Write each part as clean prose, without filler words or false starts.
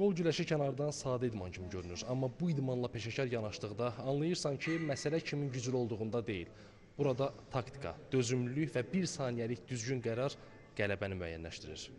Qol güləşi kənardan sadə idman kimi görünür, amma bu idmanla peşəkar yanaşdıqda anlayırsan ki, məsələ kimin güclü olduğunda deyil. Burada taktika, dözümlülük və bir saniyəlik düzgün qərar qələbəni müəyyənləşdirir.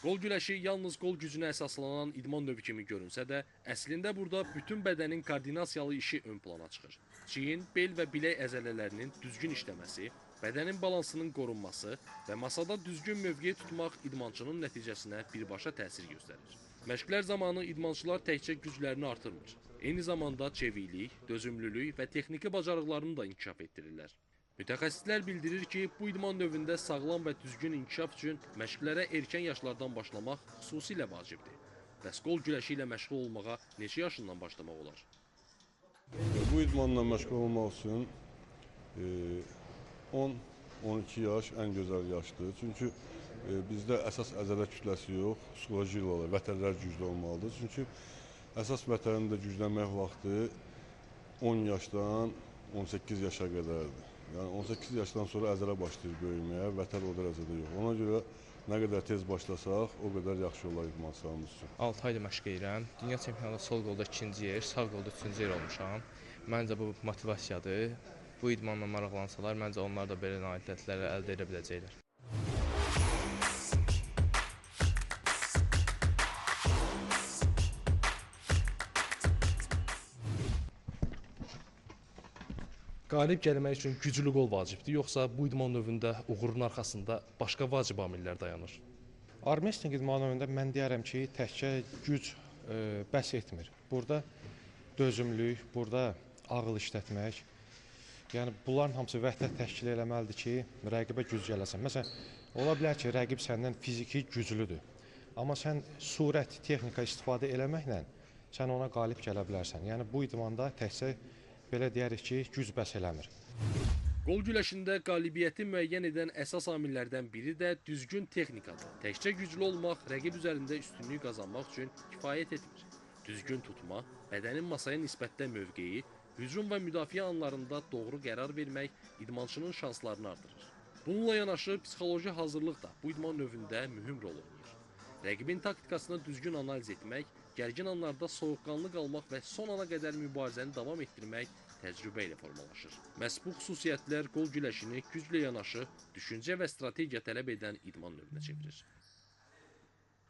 Qol güləşi yalnız qol gücünə əsaslanan idman növü kimi görünsə də, əslində burada bütün bədənin koordinasiyalı işi ön plana çıxır. Çiyin, bel və bilək əzələlərinin düzgün işləməsi, bədənin balansının qorunması və masada düzgün mövqe tutmaq idmançının nəticəsinə birbaşa təsir göstərir. Məşqlər zamanı idmançılar təkcə güclərini artırmır. Eyni zamanda çeviklik, dözümlülük və texniki bacarıqlarını da inkişaf etdirirlər. Mütəxəssislər bildirir ki, bu idman növündə sağlam və düzgün inkişaf üçün məşqlərə erkən yaşlardan başlamaq xüsusilə vacibdir. Bəs qol güləşi ilə məşğul olmağa neçə yaşından başlamaq olar? Bu idmanla məşğul olmaq üçün 10-12 yaş ən gözəl yaşdır. Çünki bizdə əsas əzələ kütləsi yox, psixoloji olaraq vətənlər güclü olmalıdır. Çünki əsas vətənin də güclənmək vaxtı 10 yaşdan 18 yaşa qədərdir. Yəni 18 yaşdan sonra əzələ başlayır böyüməyə, vətər o dərəcədə yox. Ona görə nə qədər tez başlasaq, o qədər yaxşı olar idmançılarımız üçün. 6 aydır məşq edirəm. Dünya çempionatında sol qolda 2-ci yer, sağ qolda 3-cü yer olmuşam. Məncə bu motivasiyadır. Bu idmanla maraqlansalar, məncə onlar da belə nailiyyətləri əldə edə biləcəklər. Qalib gəlmək üçün güclü qol vacibdir, yoxsa bu idman növündə uğurun arxasında başqa vacib amillər dayanır? Armwrestling idman növündə mən deyərəm ki, təkcə güc bəs etmir. Burada dözümlülük, burada ağıl işlətmək, yəni bunların hamısı vəhdət təşkil eləməlidir ki, rəqibə güc gələsən. Məsələn, ola bilər ki, rəqib səndən fiziki güclüdür. Amma sən surət, texnika istifadə eləməklə sən ona qalib gələ bilərsən. Yəni bu idmanda təkcə belə deyərik ki, güc bəs eləmir. Qol güləşində qalibiyyəti müəyyən edən əsas amillərdən biri də düzgün texnikadır. Təkcə güclü olmaq rəqib üzərində üstünlük qazanmaq üçün kifayət etmir. Düzgün tutma, bədənin masaya nisbətdə mövqeyi, hücum və müdafiə anlarında doğru qərar vermək idmançının şanslarını artırır. Bununla yanaşı psixoloji hazırlıq da bu idman növündə mühüm rol oynayır. Rəqibin taktikasını düzgün analiz etmək, gərgin anlarda soyuqqanlı qalmaq və son ana qədər mübarizəni davam etdirmək təcrübə ilə formalaşır. Məhz bu xüsusiyyətlər qol güləşini güclə yanaşı, düşüncə və strategiya tələb edən idman növünə çevirir.